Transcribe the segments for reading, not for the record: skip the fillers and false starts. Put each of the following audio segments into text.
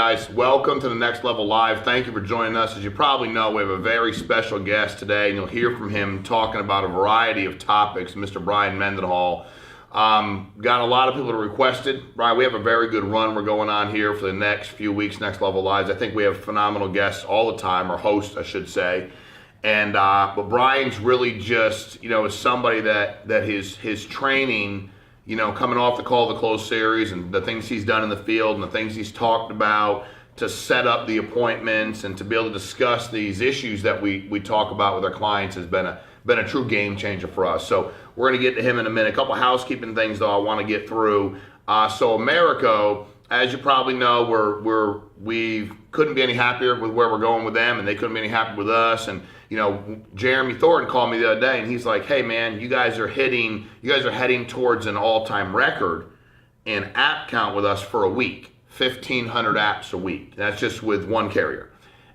guys, welcome to the Next Level Live. Thank you for joining us. As you probably know, we have a very special guest today, and you'll hear from him talking about a variety of topics, Mr. Bryan Mendenhall. Got a lot of people that requested. Bryan, we have a very good run we're going on here for the next few weeks, Next Level Lives. I think we have phenomenal guests all the time, or hosts, I should say. And but Bryan's really just, is somebody that his training, coming off the Call the Close series and the things he's done in the field and the things he's talked about to set up the appointments and to be able to discuss these issues that we talk about with our clients has been a true game changer for us. So we're going to get to him in a minute. A couple housekeeping things though I want to get through. So Americo, as you probably know, we couldn't be any happier with where we're going with them, and they couldn't be any happier with us. And Jeremy Thornton called me the other day, and he's like, "Hey man, you guys are heading towards an all-time record in app count with us for a week, 1,500 apps a week. That's just with one carrier."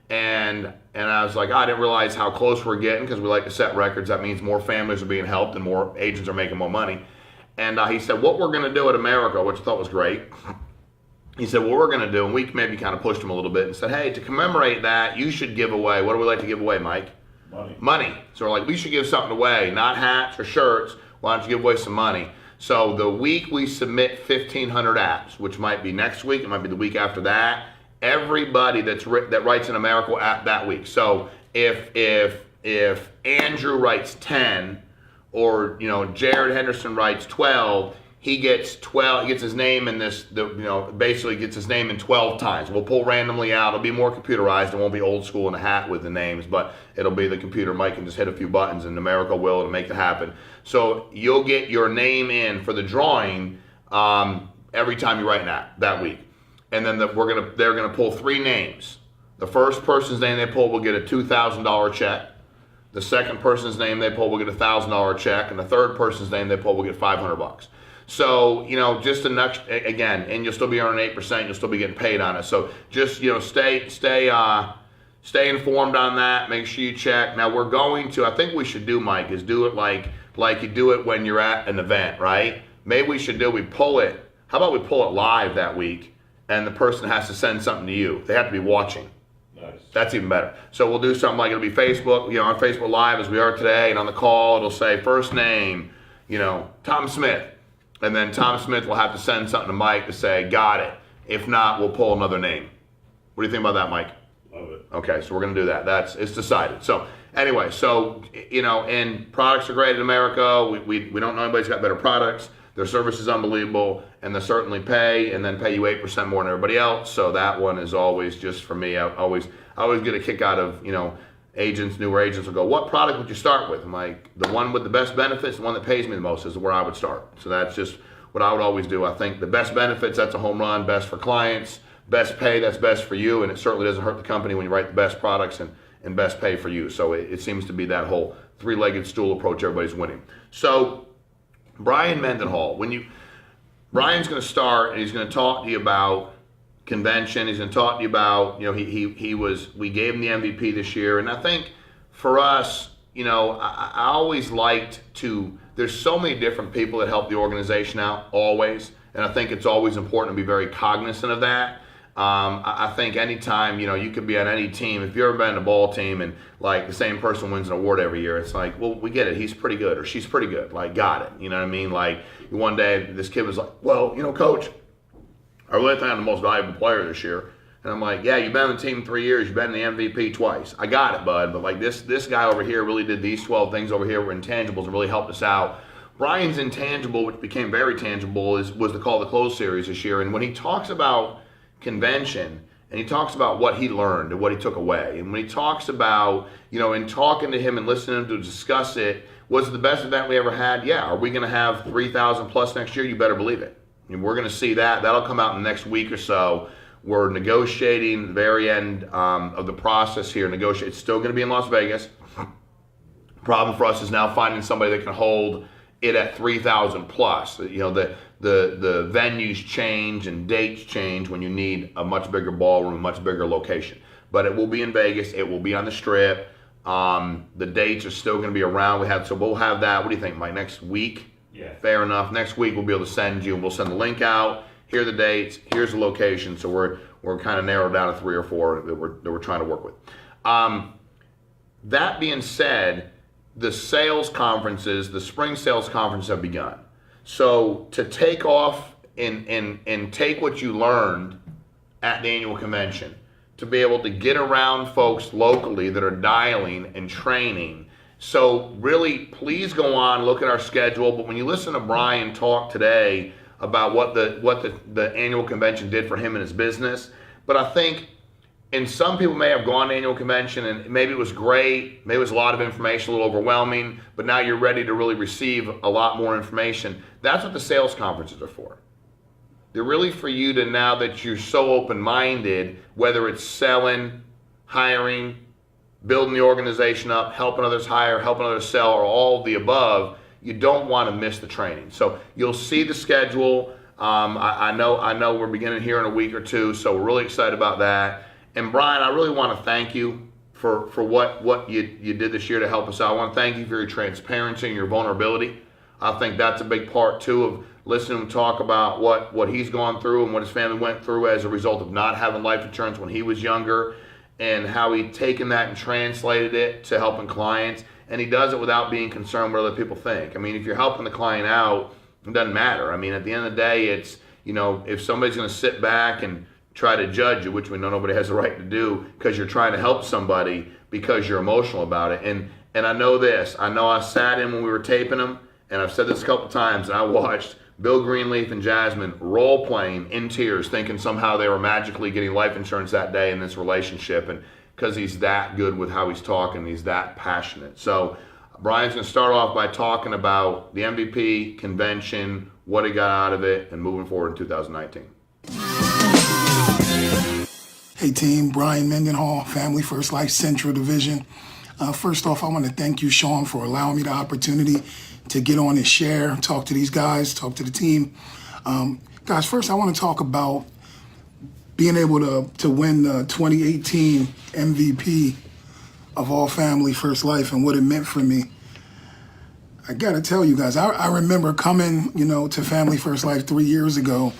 And I was like, I didn't realize how close we're getting, because we like to set records. That means more families are being helped and more agents are making more money. And he said, what we're going to do at Americo, which I thought was great. He said, what we're going to do, and we maybe kind of pushed him a little bit and said, hey, to commemorate that, you should give away, what do we like to give away, Mike? Money. So we're like, we should give something away, not hats or shirts. Why don't you give away some money? So the week we submit 1,500 apps, which might be next week, it might be the week after that, everybody that writes an Americo app that week. So if Andrew writes 10, or Jared Henderson writes 12, he gets 12. He gets his name in this. Basically gets his name in 12 times. We'll pull randomly out. It'll be more computerized. It won't be old school in a hat with the names, but it'll be the computer. Mike can just hit a few buttons, and Americo will to make it happen. So you'll get your name in for the drawing every time you write an app that week. And then they're gonna pull 3 names. The first person's name they pull will get a $2,000 check. The second person's name they pull will get a $1,000 check, and the third person's name they pull will get $500. So just the next again, and you'll still be earning 8%. You'll still be getting paid on it. So just stay informed on that. Make sure you check. Now we're going to. I think we should do, Mike, is do it like you do it when you're at an event, right? Maybe we should we pull it. How about we pull it live that week? And the person has to send something to you. They have to be watching. Nice. That's even better. So we'll do something like it'll be Facebook, on Facebook Live as we are today, and on the call it'll say first name, Tom Smith. And then Tom Smith will have to send something to Mike to say, got it. If not, we'll pull another name. What do you think about that, Mike? Love it. Okay, so we're going to do that. It's decided. So anyway, and products are great in America. We don't know anybody's got better products. Their service is unbelievable, and they certainly pay you 8% more than everybody else. So that one is always just for me. I always get a kick out of, newer agents will go, what product would you start with? I'm like, the one with the best benefits, the one that pays me the most is where I would start. So that's just what I would always do. I think the best benefits, that's a home run, best for clients, best pay, that's best for you, and it certainly doesn't hurt the company when you write the best products and best pay for you. So it seems to be that whole 3-legged stool approach, everybody's winning. So Bryan Mendenhall, Bryan's going to start, and he's going to talk to you about convention. He's going to talk to you about, we gave him the MVP this year. And I think for us, I always liked there's so many different people that help the organization out, always. And I think it's always important to be very cognizant of that. I think anytime, you could be on any team. If you've ever been on a ball team and like the same person wins an award every year, it's like, well, we get it. He's pretty good, or she's pretty good. Like, got it. You know what I mean? Like one day this kid was like, well, coach, I really think I'm the most valuable player this year. And I'm like, yeah, you've been on the team 3 years. You've been in the MVP twice. I got it, bud. But like this guy over here really did these 12 things over here were intangibles and really helped us out. Bryan's intangible, which became very tangible, was the Call the Close series this year. And when he talks about convention, and he talks about what he learned and what he took away, and when he talks about, in talking to him and listening to him to discuss it, was it the best event we ever had? Yeah. Are we going to have 3,000 plus next year? You better believe it. And we're going to see that. That'll come out in the next week or so. We're negotiating the very end of the process here. It's still going to be in Las Vegas. Problem for us is now finding somebody that can hold it at 3,000 plus. The venues change and dates change when you need a much bigger ballroom, a much bigger location. But it will be in Vegas. It will be on the Strip. The dates are still going to be around. We'll have that. What do you think, Mike? Next week? Yeah. Fair enough. Next week we'll be able to send you. We'll send the link out. Here are the dates. Here's the location. So we're we're kind of narrowed down to 3 or 4 that we're trying to work with. That being said, the sales conferences, the spring sales conferences have begun. So to take off and take what you learned at the annual convention, to be able to get around folks locally that are dialing and training. So really, please go on, look at our schedule. But when you listen to Bryan talk today about what the annual convention did for him and his business, but I think, and some people may have gone to annual convention and maybe it was great, maybe it was a lot of information, a little overwhelming, but now you're ready to really receive a lot more information. That's what the sales conferences are for. They're really for you to, now that you're so open-minded, whether it's selling, hiring, building the organization up, helping others hire, helping others sell, or all of the above, you don't want to miss the training. So you'll see the schedule. I know we're beginning here in a week or two, so we're really excited about that. And Bryan, I really want to thank you for what you did this year to help us out. I want to thank you for your transparency and your vulnerability. I think that's a big part too of listening to him talk about what he's gone through and what his family went through as a result of not having life insurance when he was younger, and how he'd taken that and translated it to helping clients. And he does it without being concerned what other people think. I mean, if you're helping the client out, it doesn't matter. I mean, at the end of the day, it's, if somebody's going to sit back and try to judge you, which we know nobody has the right to do, because you're trying to help somebody because you're emotional about it. And I know this. I know I sat in when we were taping them, and I've said this a couple times, and I watched Bill Greenleaf and Jasmine role playing in tears, thinking somehow they were magically getting life insurance that day in this relationship, and because he's that good with how he's talking, he's that passionate. So Bryan's going to start off by talking about the MVP convention, what he got out of it, and moving forward in 2019. Hey team, Bryan Mendenhall, Family First Life Central Division. First off, I want to thank you, Shawn, for allowing me the opportunity to get on and share, talk to these guys, talk to the team. Guys, first I want to talk about being able to win the 2018 MVP of all Family First Life and what it meant for me. I got to tell you guys, I remember coming, to Family First Life 3 years ago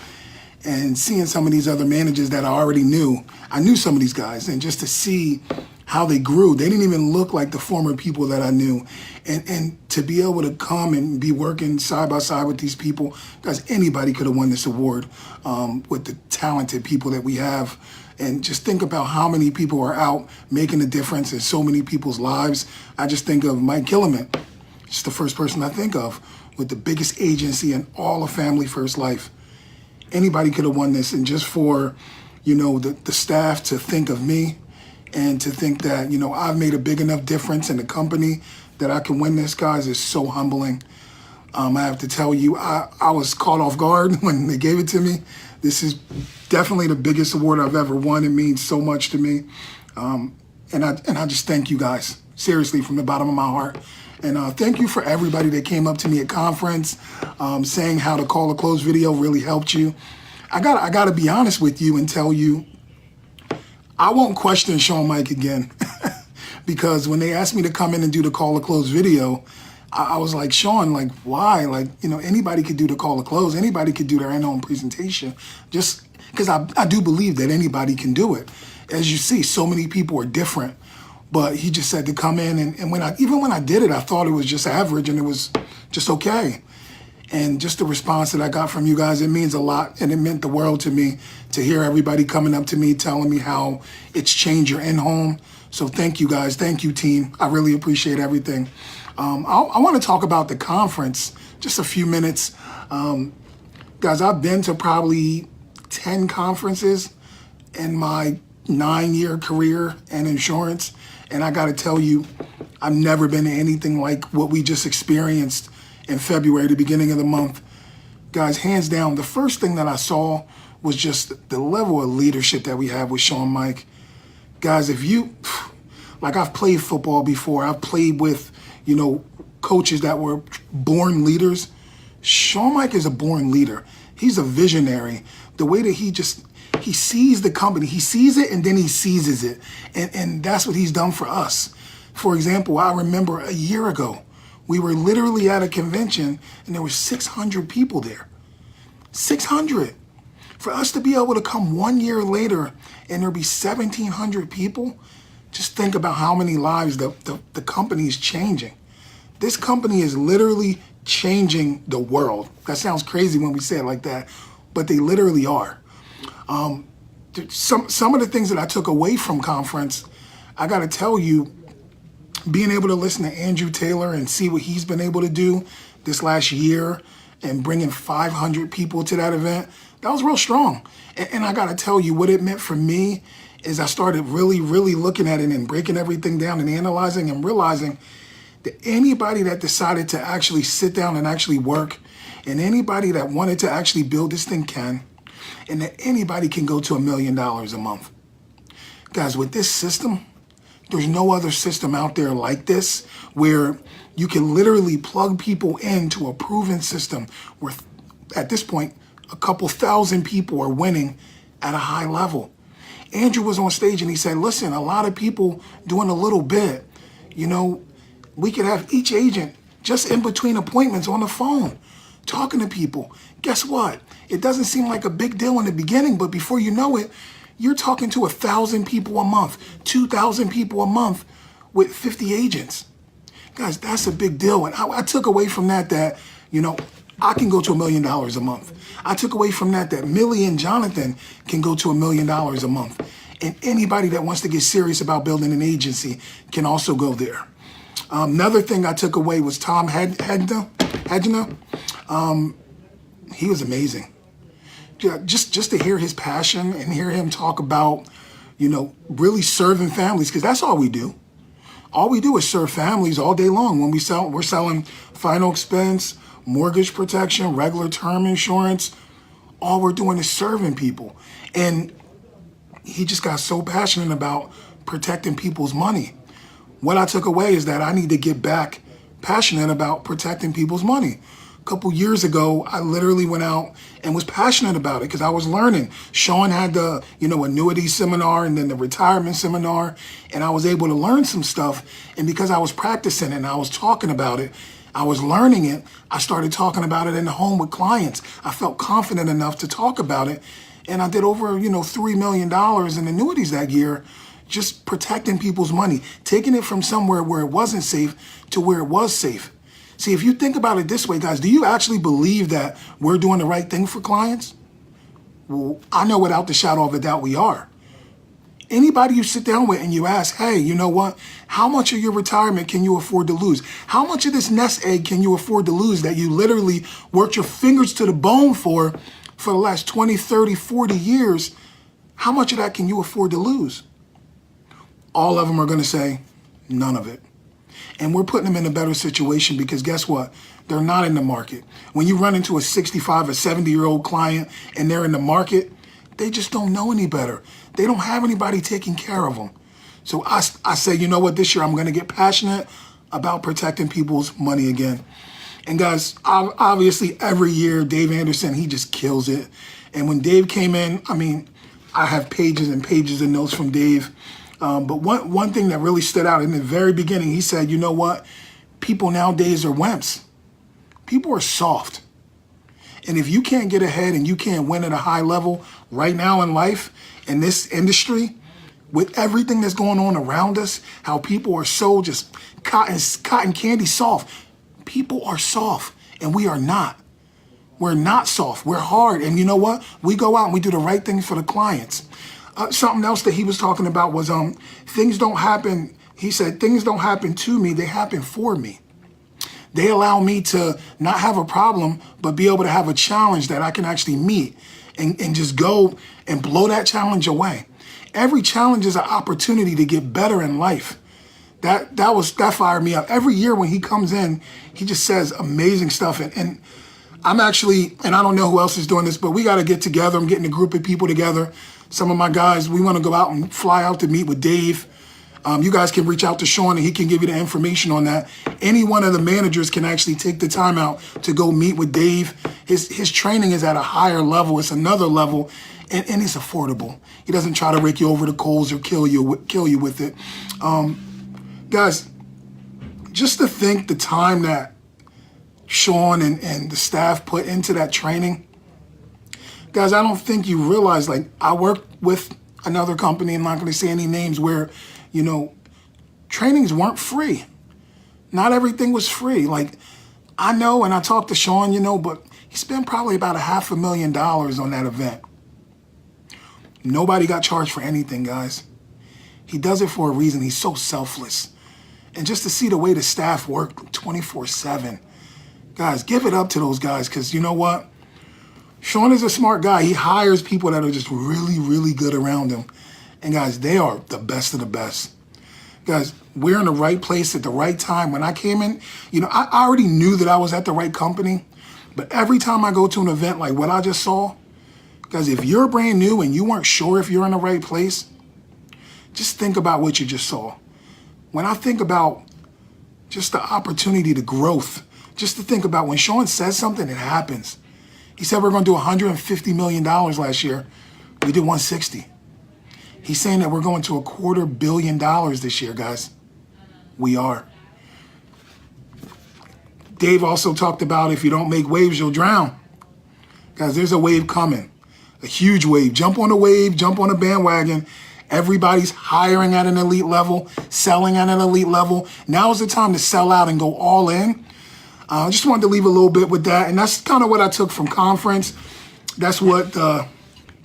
and seeing some of these other managers that I already knew. I knew some of these guys, and just to see how they grew. They didn't even look like the former people that I knew. And to be able to come and be working side by side with these people, guys, anybody could have won this award with the talented people that we have. And just think about how many people are out making a difference in so many people's lives. I just think of Mike Gilliman. It's the first person I think of, with the biggest agency in all of Family First Life. Anybody could have won this, and just for, the staff to think of me and to think that, I've made a big enough difference in the company that I can win this, guys, is so humbling. I have to tell you, I was caught off guard when they gave it to me. This is definitely the biggest award I've ever won. It means so much to me. And I just thank you guys, seriously, from the bottom of my heart. And thank you for everybody that came up to me at conference, saying how the Call to Close video really helped you. I gotta be honest with you and tell you, I won't question Shawn Meaike again. Because when they asked me to come in and do the Call to Close video, I was like, Shawn, why? Anybody could do the Call to Close. Anybody could do their in-home presentation. Just because I do believe that anybody can do it. As you see, so many people are different. But he just said to come in, and even when I did it, I thought it was just average and it was just okay. And just the response that I got from you guys, it means a lot, and it meant the world to me to hear everybody coming up to me, telling me how it's changed your in-home. So thank you guys, thank you team. I really appreciate everything. I want to talk about the conference, just a few minutes. Guys, I've been to probably 10 conferences in my 9-year career in insurance. And I got to tell you, I've never been to anything like what we just experienced in February, the beginning of the month. Guys, hands down, the first thing that I saw was just the level of leadership that we have with Shawn Meaike. Guys, I've played football before. I've played with, coaches that were born leaders. Shawn Meaike is a born leader. He's a visionary. The way that he sees the company. He sees it and then he seizes it. And that's what he's done for us. For example, I remember a year ago, we were literally at a convention and there were 600 people there. 600. For us to be able to come 1 year later and there be 1,700 people, just think about how many lives the company is changing. This company is literally changing the world. That sounds crazy when we say it like that, but they literally are. Some of the things that I took away from conference, I got to tell you, being able to listen to Andrew Taylor and see what he's been able to do this last year and bringing 500 people to that event, that was real strong. And I got to tell you, what it meant for me is I started really, really looking at it and breaking everything down and analyzing and realizing that anybody that decided to actually sit down and actually work, and anybody that wanted to actually build this thing can, and that anybody can go to $1 million a month. Guys, with this system, there's no other system out there like this where you can literally plug people into a proven system where at this point, a couple thousand people are winning at a high level. Andrew was on stage and he said, listen, a lot of people doing a little bit, we could have each agent just in between appointments on the phone, talking to people. Guess what? It doesn't seem like a big deal in the beginning, but before you know it, you're talking to 1,000 people a month, 2,000 people a month with 50 agents. Guys, that's a big deal. And I took away from that, I can go to $1 million a month. I took away from that Millie and Jonathan can go to $1 million a month. And anybody that wants to get serious about building an agency can also go there. Another thing I took away was Tom Hedna. He was amazing. Just to hear his passion and hear him talk about, really serving families, because that's all we do. All we do is serve families all day long. When we're selling final expense, mortgage protection, regular term insurance. All we're doing is serving people. And he just got so passionate about protecting people's money. What I took away is that I need to get back passionate about protecting people's money. A couple years ago, I literally went out and was passionate about it because I was learning. Shawn had the, annuity seminar and then the retirement seminar, and I was able to learn some stuff. And because I was practicing it and I was talking about it, I was learning it, I started talking about it in the home with clients. I felt confident enough to talk about it. And I did over, $3 million in annuities that year, just protecting people's money, taking it from somewhere where it wasn't safe to where it was safe. See, if you think about it this way, guys, do you actually believe that we're doing the right thing for clients? Well, I know without the shadow of a doubt we are. Anybody you sit down with and you ask, hey, you know what? How much of your retirement can you afford to lose? How much of this nest egg can you afford to lose that you literally worked your fingers to the bone for the last 20, 30, 40 years? How much of that can you afford to lose? All of them are going to say, none of it. And we're putting them in a better situation because guess what? They're not in the market. When you run into a 65 or 70-year-old client and they're in the market, they just don't know any better. They don't have anybody taking care of them. So I say, you know what, this year I'm going to get passionate about protecting people's money again. And guys, obviously every year, Dave Anderson, he just kills it. And when Dave came in, I have pages and pages of notes from Dave. But one thing that really stood out in the very beginning, he said, you know what? People nowadays are wimps. People are soft. And if you can't get ahead and you can't win at a high level right now in life, in this industry, with everything that's going on around us, how people are so just cotton candy soft. People are soft and we are not. We're not soft. We're hard. And you know what? We go out and we do the right thing for the clients. Something else that he was talking about was things don't happen. He said, things don't happen to me. They happen for me. They allow me to not have a problem, but be able to have a challenge that I can actually meet and just go and blow that challenge away. Every challenge is an opportunity to get better in life. That fired me up. Every year when he comes in, he just says amazing stuff. And I'm actually, and I don't know who else is doing this, but we got to get together. I'm getting a group of people together. Some of my guys, we want to go out and fly out to meet with Dave. You guys can reach out to Shawn and he can give you the information on that. Any one of the managers can actually take the time out to go meet with Dave. His training is at a higher level. It's another level, and it's affordable. He doesn't try to rake you over the coals or kill you with it. Guys, just to think the time that Shawn and the staff put into that training, Guys, I don't think you realize, like, I worked with another company, I'm not going to say any names, where, you know, trainings weren't free. Not everything was free. Like, I know, and I talked to Shawn, you know, but he spent probably about $500,000 on that event. Nobody got charged for anything, guys. He does it for a reason. He's so selfless. And just to see the way the staff work 24/7, guys, give it up to those guys, because you know what? Shawn is a smart guy. He hires people that are just really, really good around him. And guys, they are the best of the best. Guys, we're in the right place at the right time. When I came in, you know, I already knew that I was at the right company. But every time I go to an event like what I just saw, guys, if you're brand new and you weren't sure if you're in the right place, just think about what you just saw. When I think about just the opportunity, the growth, just to think about when Shawn says something, it happens. He said we're going to do $150 million last year. We did 160. He's saying that we're going to $250 million this year, guys. We are. Dave also talked about if you don't make waves, you'll drown. Guys, there's a wave coming, a huge wave. Jump on the wave, jump on the bandwagon. Everybody's hiring at an elite level, selling at an elite level. Now is the time to sell out and go all in. I just wanted to leave a little bit with that, and that's kind of what I took from conference. That's what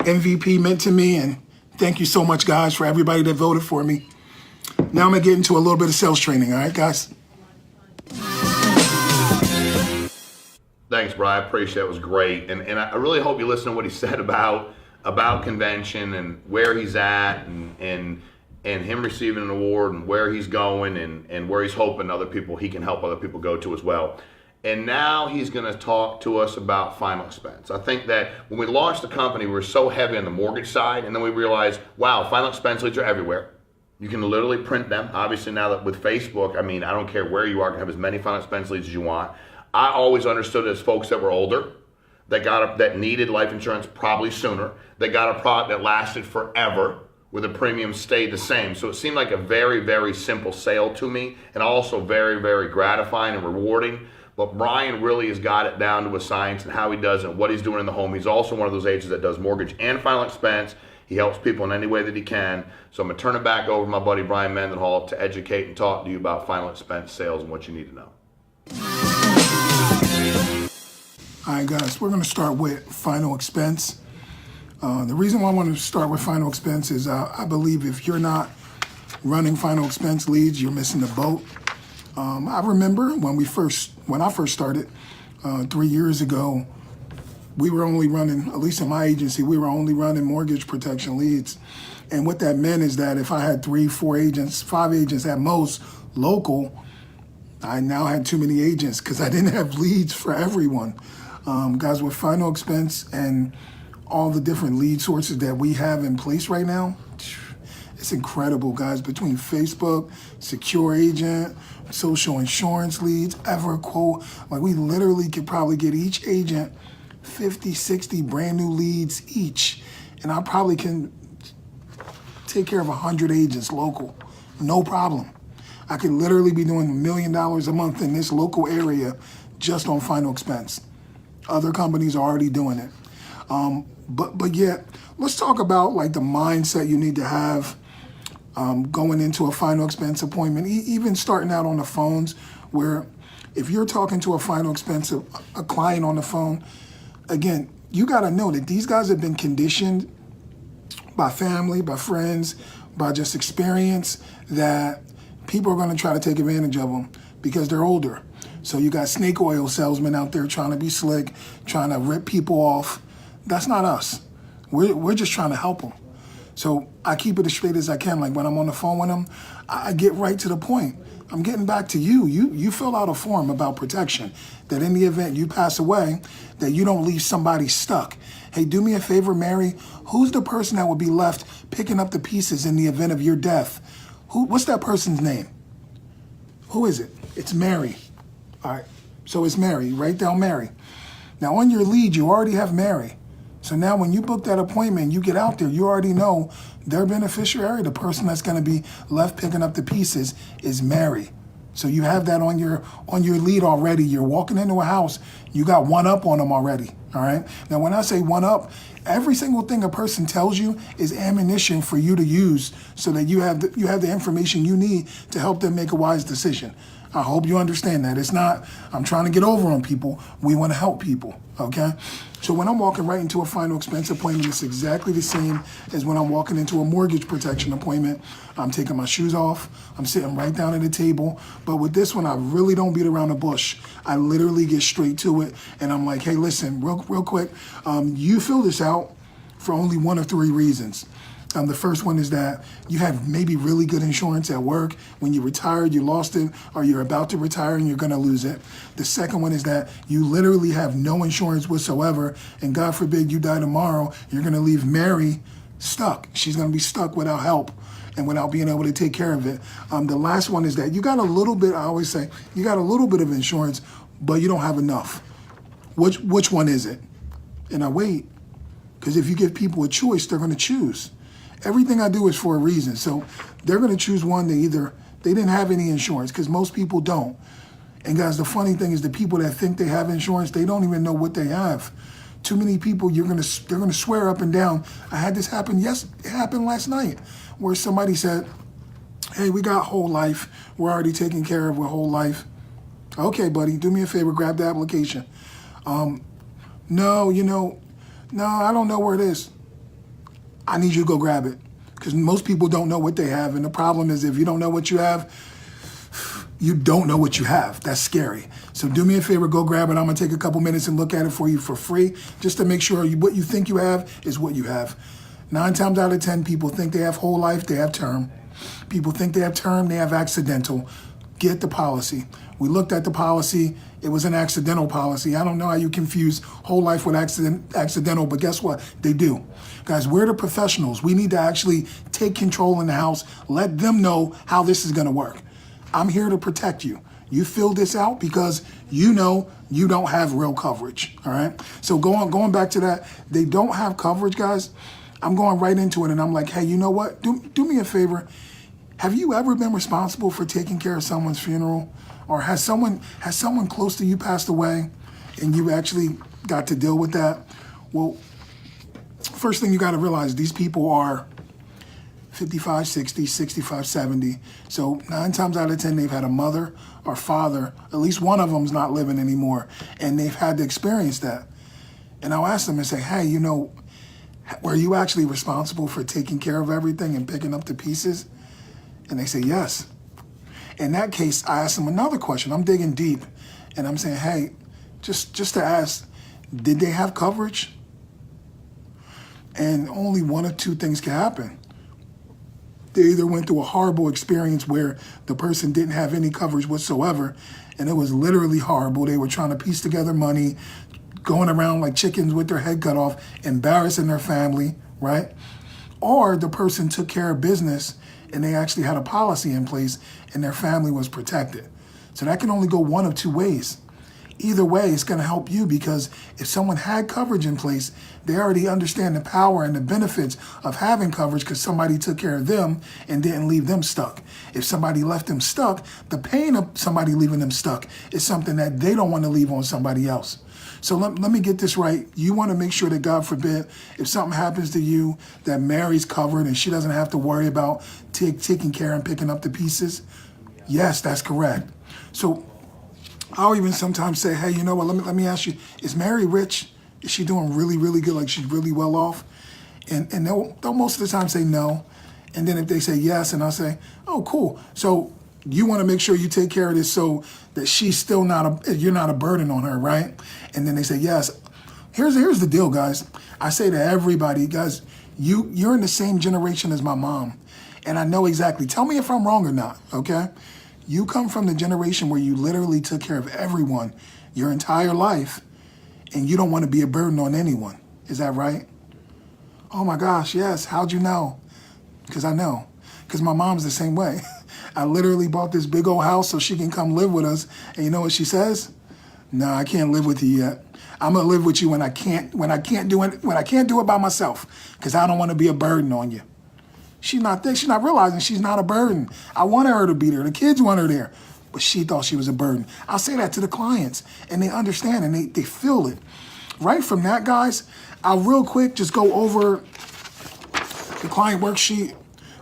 MVP meant to me, and thank you so much, guys, for everybody that voted for me. Now I'm going to get into a little bit of sales training, all right, guys? Thanks, Brian. I appreciate it. It was great. And I really hope you listen to what he said about convention and where he's at and him receiving an award and where he's going and where he's hoping he can help other people go to as well. And now he's going to talk to us about final expense. I think that when we launched the company, we were so heavy on the mortgage side, and then we realized, wow, final expense leads are everywhere. You can literally print them. Obviously, now that with Facebook, I mean, I don't care where you are, you can have as many final expense leads as you want. I always understood as folks that were older, that needed life insurance probably sooner, that got a product that lasted forever, where the premium stayed the same. So it seemed like a very, very simple sale to me, and also very, very gratifying and rewarding. But Bryan really has got it down to a science and how he does it and what he's doing in the home. He's also one of those agents that does mortgage and final expense. He helps people in any way that he can. So I'm going to turn it back over to my buddy Bryan Mendenhall to educate and talk to you about final expense sales and what you need to know. All right, guys, we're going to start with final expense. The reason why I want to start with final expense is I believe if you're not running final expense leads, you're missing the boat. I remember when I first started 3 years ago, we were only running, at least in my agency, we were only running mortgage protection leads. And what that meant is that if I had 3, 4 agents, 5 agents at most local, I now had too many agents because I didn't have leads for everyone. Guys, with final expense and all the different lead sources that we have in place right now, it's incredible, guys. Between Facebook, Secure Agent, social insurance leads, EverQuote, like we literally could probably get each agent 50, 60 brand new leads each. And I probably can take care of 100 agents local, no problem. I could literally be doing $1 million a month in this local area just on final expense. Other companies are already doing it. But yet, let's talk about like the mindset you need to have going into a final expense appointment, even starting out on the phones, where if you're talking to a final expense, a client on the phone, again, you got to know that these guys have been conditioned by family, by friends, by just experience that people are going to try to take advantage of them because they're older. So you got snake oil salesmen out there trying to be slick, trying to rip people off. That's not us. We're just trying to help them. So I keep it as straight as I can. Like when I'm on the phone with them, I get right to the point. I'm getting back to you. You fill out a form about protection, that in the event you pass away, that you don't leave somebody stuck. Hey, do me a favor, Mary. Who's the person that would be left picking up the pieces in the event of your death? What's that person's name? Who is it? It's Mary. All right, so it's Mary. Write down Mary. Now on your lead, you already have Mary. So now when you book that appointment, you get out there, you already know their beneficiary, the person that's gonna be left picking up the pieces, is Mary. So you have that on your lead already. You're walking into a house, you got one up on them already, all right? Now when I say one up, Every single thing a person tells you is ammunition for you to use so that you have the information you need to help them make a wise decision. I hope you understand that. It's not, I'm trying to get over on people. We want to help people, okay? So when I'm walking right into a final expense appointment, it's exactly the same as when I'm walking into a mortgage protection appointment. I'm taking my shoes off. I'm sitting right down at the table. But with this one, I really don't beat around the bush. I literally get straight to it. And I'm like, hey, listen, real quick, you fill this out for only one of three reasons. The first one is that you have maybe really good insurance at work. When you retired, you lost it, or you're about to retire and you're going to lose it. The second one is that you literally have no insurance whatsoever, and God forbid you die tomorrow, you're going to leave Mary stuck. She's going to be stuck without help and without being able to take care of it. The last one is that you got a little bit, I always say, you got a little bit of insurance, but you don't have enough. Which one is it? And I wait, because if you give people a choice, they're going to choose. Everything I do is for a reason. So they're going to choose one. They didn't have any insurance, because most people don't. And guys, the funny thing is the people that think they have insurance, they don't even know what they have. Too many people, they're going to swear up and down. I had this happen. Yes, it happened last night, where somebody said, hey, we got whole life. We're already taken care of with whole life. Okay, buddy, do me a favor, grab the application. No, I don't know where it is. I need you to go grab it, because most people don't know what they have. And the problem is, if you don't know what you have, you don't know what you have. That's scary. So do me a favor, go grab it. I'm going to take a couple minutes and look at it for you for free, just to make sure what you think you have is what you have. 9 times out of 10, people think they have whole life, they have term. People think they have term, they have accidental. Get the policy. We looked at the policy. It was an accidental policy. I don't know how you confuse whole life with accidental, but guess what? They do. Guys, we're the professionals. We need to actually take control in the house. Let them know how this is going to work. I'm here to protect you. You fill this out because you know you don't have real coverage, all right? So going back to that, they don't have coverage, guys. I'm going right into it, and I'm like, hey, you know what? Do me a favor. Have you ever been responsible for taking care of someone's funeral? Or has someone close to you passed away and you actually got to deal with that? Well, first thing you got to realize, these people are 55, 60, 65, 70. So 9 times out of 10, they've had a mother or father. At least one of them's not living anymore. And they've had to experience that. And I'll ask them and say, hey, were you actually responsible for taking care of everything and picking up the pieces? And they say, yes. In that case, I ask them another question. I'm digging deep. And I'm saying, hey, just to ask, did they have coverage? And only one or two things can happen. They either went through a horrible experience where the person didn't have any coverage whatsoever, and it was literally horrible. They were trying to piece together money, going around like chickens with their head cut off, embarrassing their family, right? Or the person took care of business and they actually had a policy in place and their family was protected. So that can only go one of two ways. Either way, it's going to help you, because if someone had coverage in place, they already understand the power and the benefits of having coverage, because somebody took care of them and didn't leave them stuck. If somebody left them stuck, the pain of somebody leaving them stuck is something that they don't want to leave on somebody else. So let me get this right. You want to make sure that, God forbid, if something happens to you, that Mary's covered and she doesn't have to worry about taking care and picking up the pieces? Yes, that's correct. So I'll even sometimes say, hey, you know what, let me ask you, is Mary rich? Is she doing really, really good, like she's really well off? And they'll most of the time say no. And then if they say yes, and I'll say, oh, cool. So you want to make sure you take care of this so that she's still you're not a burden on her, right? And then they say yes. Here's the deal, guys. I say to everybody, guys, you're in the same generation as my mom. And I know exactly. Tell me if I'm wrong or not, okay? You come from the generation where you literally took care of everyone your entire life, and you don't want to be a burden on anyone. Is that right? Oh my gosh, yes. How'd you know? Because I know. Because my mom's the same way. I literally bought this big old house so she can come live with us. And you know what she says? No, I can't live with you yet. I'm gonna live with you when I can't do it by myself, because I don't want to be a burden on you. She's not realizing she's not a burden. I wanted her to be there. The kids want her there. But she thought she was a burden. I say that to the clients, and they understand, and they feel it. right from that, guys, I'll real quick just go over the client worksheet,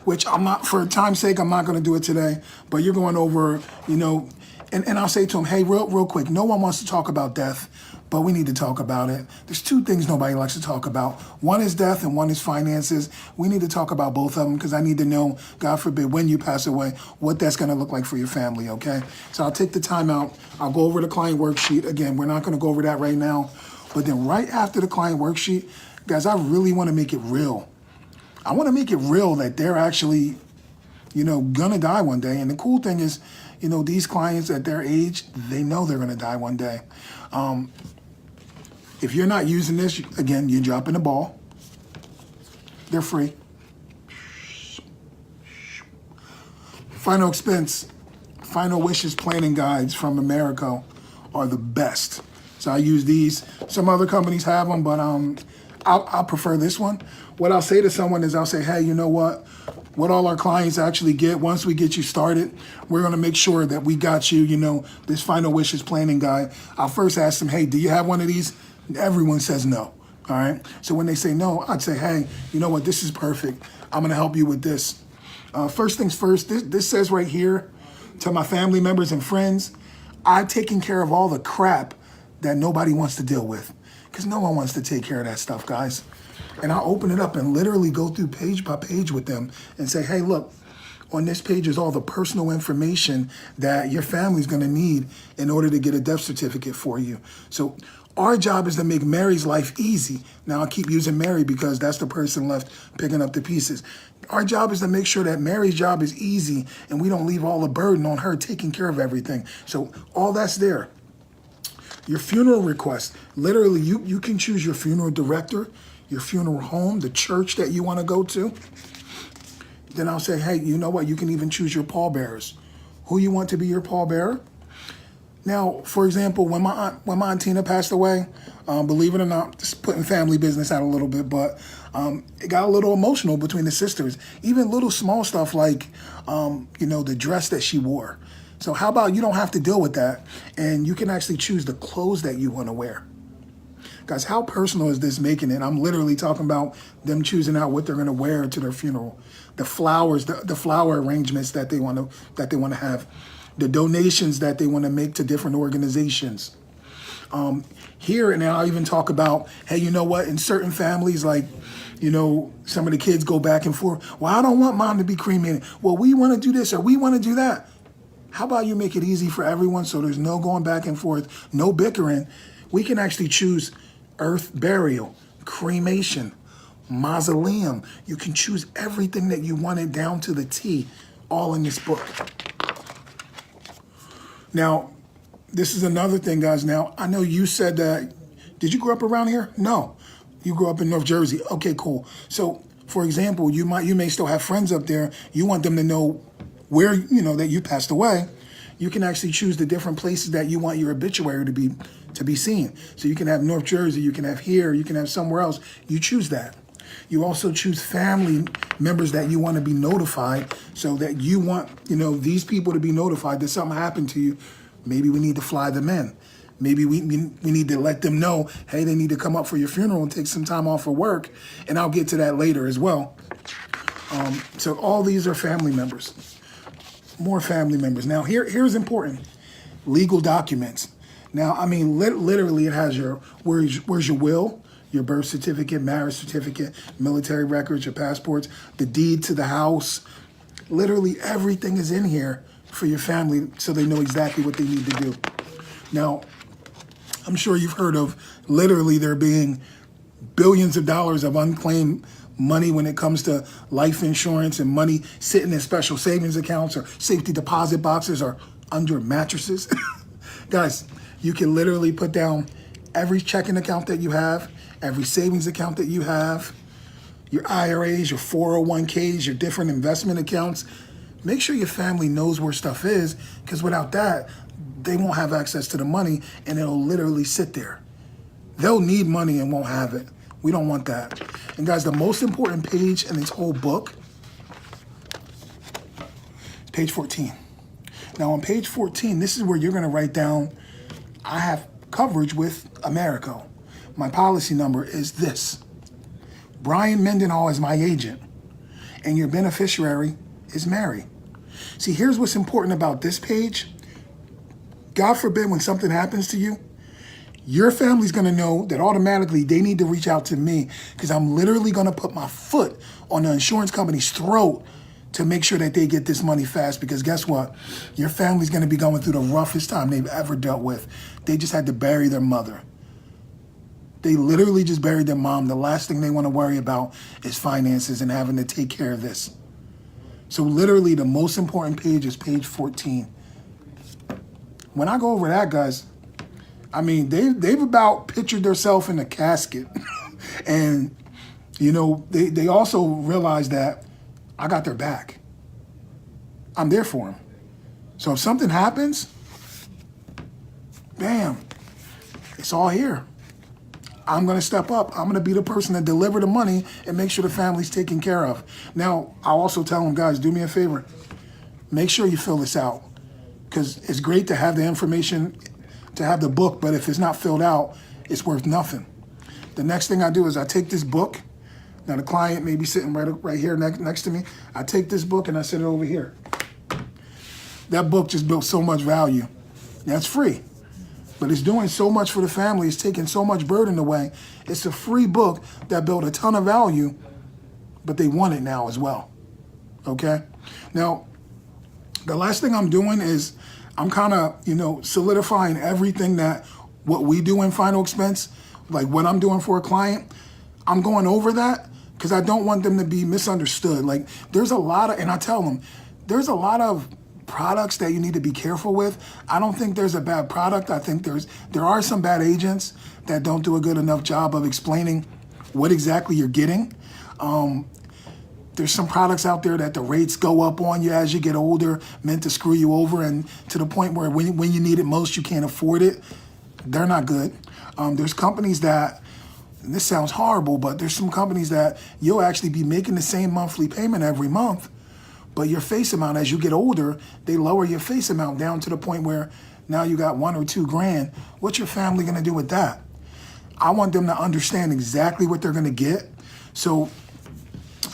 which I'm not, for time's sake, I'm not going to do it today, but you're going over, and I'll say to them, hey, real quick, no one wants to talk about death, but we need to talk about it. There's two things nobody likes to talk about. One is death and one is finances. We need to talk about both of them because I need to know, God forbid, when you pass away, what that's going to look like for your family, okay? So I'll take the time out. I'll go over the client worksheet. Again, we're not going to go over that right now. But then right after the client worksheet, guys, I really want to make it real. I want to make it real that they're actually, gonna die one day. And the cool thing is, these clients at their age, they know they're gonna die one day. If you're not using this, again, you're dropping the ball. They're free. Final expense, final wishes planning guides from America are the best. So I use these. Some other companies have them, but I'll prefer this one. What I'll say to someone is I'll say, hey, you know what? What all our clients actually get, once we get you started, we're going to make sure that we got you, this final wishes planning guide. I'll first ask them, hey, do you have one of these? Everyone says no. All right. So when they say no, I'd say, hey, you know what? This is perfect. I'm going to help you with this. First things first, this says right here to my family members and friends, I've taken care of all the crap that nobody wants to deal with, because no one wants to take care of that stuff, guys. And I'll open it up and literally go through page by page with them and say, hey, look, on this page is all the personal information that your family's going to need in order to get a death certificate for you. So our job is to make Mary's life easy. Now, I keep using Mary because that's the person left picking up the pieces. Our job is to make sure that Mary's job is easy and we don't leave all the burden on her taking care of everything. So all that's there. Your funeral request, literally, you can choose your funeral director, your funeral home, the church that you want to go to. Then I'll say, hey, you know what? You can even choose your pallbearers. Who you want to be your pallbearer? Now, for example, when my Aunt Tina passed away, believe it or not, just putting family business out a little bit, but it got a little emotional between the sisters. Even little small stuff like, the dress that she wore. So how about you don't have to deal with that, and you can actually choose the clothes that you want to wear. Guys, how personal is this making it? I'm literally talking about them choosing out what they're going to wear to their funeral, the flowers, the flower arrangements that they want to have, the donations that they want to make to different organizations. Here, and I'll even talk about, hey, you know what? In certain families, like, some of the kids go back and forth. Well, I don't want mom to be cremated. Well, we want to do this or we want to do that. How about you make it easy for everyone so there's no going back and forth, no bickering. We can actually choose earth burial, cremation, mausoleum. You can choose everything that you wanted down to the T, all in this book. Now, this is another thing, guys. Now, I know you said that, did you grow up around here? No. You grew up in North Jersey. Okay, cool. So, for example, you may still have friends up there. You want them to know where, that you passed away. You can actually choose the different places that you want your obituary to be seen. So you can have North Jersey, you can have here, you can have somewhere else. You choose that. You also choose family members that you want to be notified, so that you want, these people to be notified that something happened to you. Maybe we need to fly them in. Maybe we need to let them know, hey, they need to come up for your funeral and take some time off of work. And I'll get to that later as well. So all these are family members. More family members. Now, here's important. Legal documents. Now, I mean, literally it has where's your will, your birth certificate, marriage certificate, military records, your passports, the deed to the house. Literally everything is in here for your family so they know exactly what they need to do. Now, I'm sure you've heard of literally there being billions of dollars of unclaimed money when it comes to life insurance and money sitting in special savings accounts or safety deposit boxes or under mattresses. Guys, you can literally put down every checking account that you have, every savings account that you have, your IRAs, your 401ks, your different investment accounts. Make sure your family knows where stuff is, because without that, they won't have access to the money and it'll literally sit there. They'll need money and won't have it. We don't want that. And guys, the most important page in this whole book, page 14. Now on page 14, this is where you're gonna write down, I have coverage with America. My policy number is this. Bryan Mendenhall is my agent, and your beneficiary is Mary. See, here's what's important about this page. God forbid when something happens to you, your family's gonna know that automatically they need to reach out to me because I'm literally gonna put my foot on the insurance company's throat to make sure that they get this money fast, because guess what? Your family's gonna be going through the roughest time they've ever dealt with. They just had to bury their mother. They literally just buried their mom. The last thing they wanna worry about is finances and having to take care of this. So literally the most important page is page 14. When I go over that, guys, I mean, they've about pictured themselves in a casket. And, you know, they also realize that I got their back. I'm there for them. So if something happens, bam, it's all here. I'm going to step up. I'm going to be the person that deliver the money and make sure the family's taken care of. Now, I'll also tell them, guys, do me a favor. Make sure you fill this out, because it's great to have the information, to have the book, but if it's not filled out, it's worth nothing. The next thing I do is I take this book. Now the client may be sitting right here next to me. I take this book and I set it over here. That book just built so much value. That's free, but it's doing so much for the family. It's taking so much burden away. It's a free book that built a ton of value, but they want it now as well. Okay? Now, the last thing I'm doing is I'm kind of, you know, solidifying everything that what we do in final expense, like what I'm doing for a client. I'm going over that because I don't want them to be misunderstood. Like there's a lot of, and I tell them, there's a lot of products that you need to be careful with. I don't think there's a bad product. I think there are some bad agents that don't do a good enough job of explaining what exactly you're getting. There's some products out there that the rates go up on you as you get older, meant to screw you over, and to the point where when you need it most, you can't afford it. They're not good. There's companies that, and this sounds horrible, but there's some companies that you'll actually be making the same monthly payment every month, but your face amount, as you get older, they lower your face amount down to the point where now you got $1 or $2 grand. What's your family gonna do with that? I want them to understand exactly what they're gonna get. So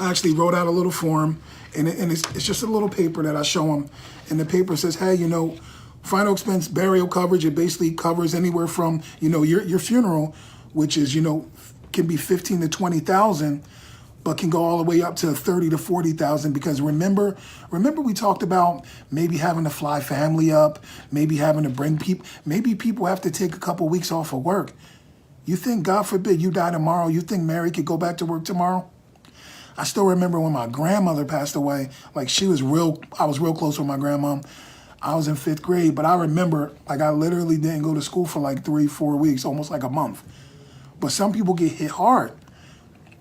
I actually wrote out a little form, and it's just a little paper that I show them. And the paper says, hey, you know, final expense burial coverage, it basically covers anywhere from, you know, your funeral, which is, you know, can be 15 to 20,000, but can go all the way up to 30 to 40,000. Because remember we talked about maybe having to fly family up, maybe having to bring people, maybe people have to take a couple weeks off of work. You think, God forbid, you die tomorrow, you think Mary could go back to work tomorrow? I still remember when my grandmother passed away, like I was real close with my grandmom. I was in 5th grade, but I remember, like I literally didn't go to school for like 3-4 weeks, almost like a month. But some people get hit hard.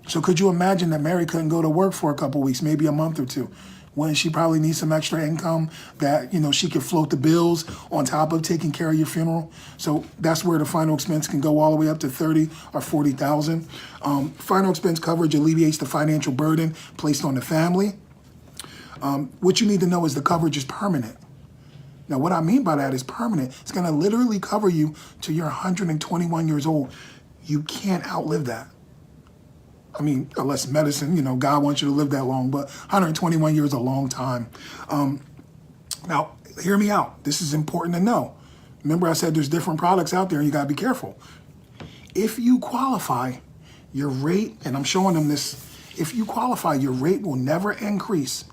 So could you imagine that Mary couldn't go to work for a couple weeks, maybe a month or two? Wouldn't she probably need some extra income that, you know, she could float the bills on top of taking care of your funeral? So that's where the final expense can go all the way up to 30 or 40,000. Final expense coverage alleviates the financial burden placed on the family. What you need to know is the coverage is permanent. Now, what I mean by that is permanent. It's gonna literally cover you till you're 121 years old. You can't outlive that. I mean, unless medicine, you know, God wants you to live that long, but 121 years is a long time. Now, hear me out. This is important to know. Remember I said there's different products out there and you gotta be careful. If you qualify, your rate, and I'm showing them this, if you qualify, your rate will never increase.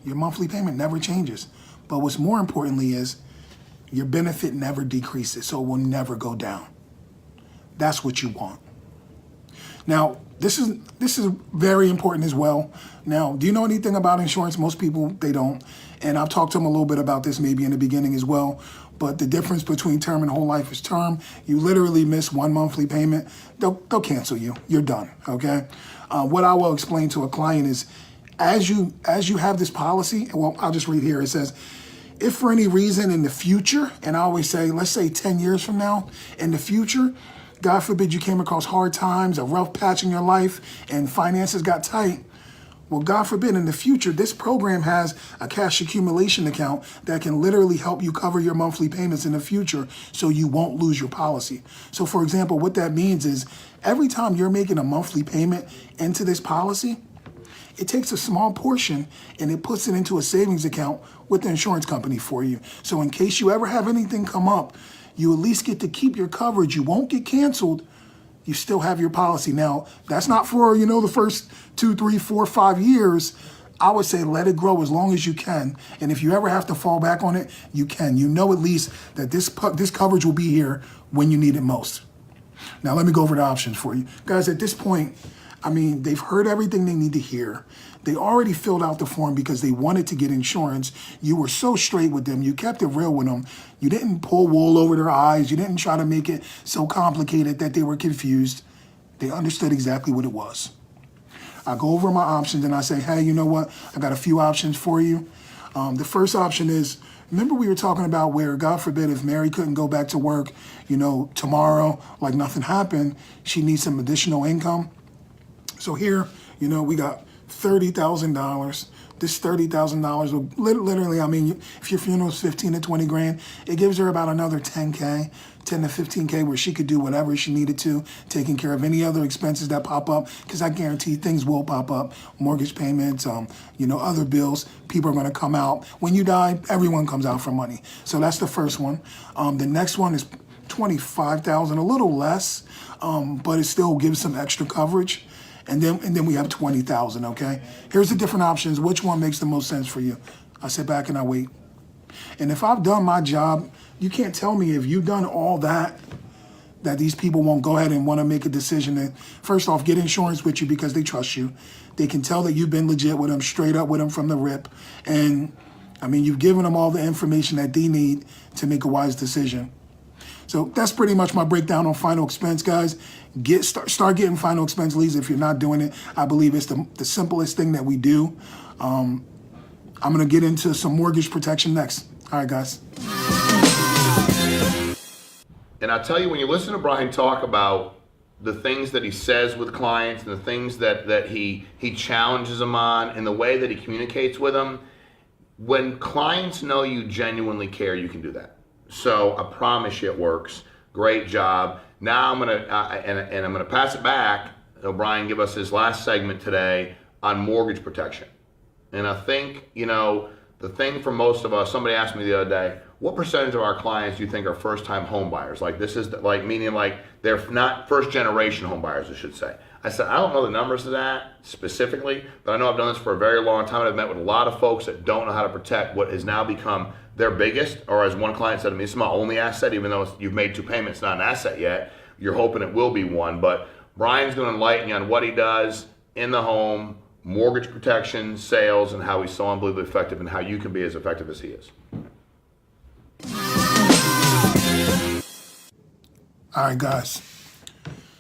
Your monthly payment never changes. But what's more importantly is your benefit never decreases, so it will never go down. That's what you want. Now, this is very important as well. Now, do you know anything about insurance? Most people, they don't. And I've talked to them a little bit about this maybe in the beginning as well. But the difference between term and whole life is term. You literally miss one monthly payment, they'll cancel you. You're done, okay? What I will explain to a client is, as you have this policy, well, I'll just read here. It says, if for any reason in the future, and I always say, let's say 10 years from now, in the future, God forbid you came across hard times, a rough patch in your life, and finances got tight, Well, God forbid in the future, this program has a cash accumulation account that can literally help you cover your monthly payments in the future so you won't lose your policy. So for example, what that means is every time you're making a monthly payment into this policy, it takes a small portion and it puts it into a savings account with the insurance company for you. So in case you ever have anything come up, you at least get to keep your coverage. You won't get canceled. You still have your policy. Now, that's not for, the first 2, 3, 4, 5 years. I would say let it grow as long as you can. And if you ever have to fall back on it, you can. You know at least that this coverage will be here when you need it most. Now, let me go over the options for you. Guys, at this point, they've heard everything they need to hear. They already filled out the form because they wanted to get insurance. You were so straight with them. You kept it real with them. You didn't pull wool over their eyes. You didn't try to make it so complicated that they were confused. They understood exactly what it was. I go over my options and I say, hey, you know what? I got a few options for you. The first option is, remember we were talking about where, God forbid, if Mary couldn't go back to work, tomorrow, like nothing happened, she needs some additional income. So here, we got $30,000. This $30,000 will literally, if your funeral is 15 to 20 grand, it gives her about another 10K, 10 to 15K where she could do whatever she needed to, taking care of any other expenses that pop up, because I guarantee things will pop up, mortgage payments, other bills. People are going to come out. When you die, everyone comes out for money. So that's the first one. The next one is $25,000, a little less, but it still gives some extra coverage. And then we have 20,000, okay? Here's the different options. Which one makes the most sense for you? I sit back and I wait. And if I've done my job, you can't tell me if you've done all that these people won't go ahead and want to make a decision to, first off, get insurance with you because they trust you. They can tell that you've been legit with them, straight up with them from the rip. And, you've given them all the information that they need to make a wise decision. So that's pretty much my breakdown on final expense, guys. Start getting final expense leads if you're not doing it. I believe it's the simplest thing that we do. I'm going to get into some mortgage protection next. All right, guys. And I tell you, when you listen to Bryan talk about the things that he says with clients and the things that he challenges them on and the way that he communicates with them, when clients know you genuinely care, you can do that. So I promise you it works. Great job. Now I'm gonna pass it back. Bryan give us his last segment today on mortgage protection. And I think the thing for most of us. Somebody asked me the other day, what percentage of our clients do you think are first-time home buyers? Like this is meaning they're not first-generation home buyers, I should say. I said I don't know the numbers of that specifically, but I know I've done this for a very long time. And I've met with a lot of folks that don't know how to protect what has now become their biggest, or as one client said to me, it's my only asset, even though you've made 2 payments, not an asset yet. You're hoping it will be one. But Bryan's going to enlighten you on what he does in the home, mortgage protection, sales, and how he's so unbelievably effective and how you can be as effective as he is. All right, guys.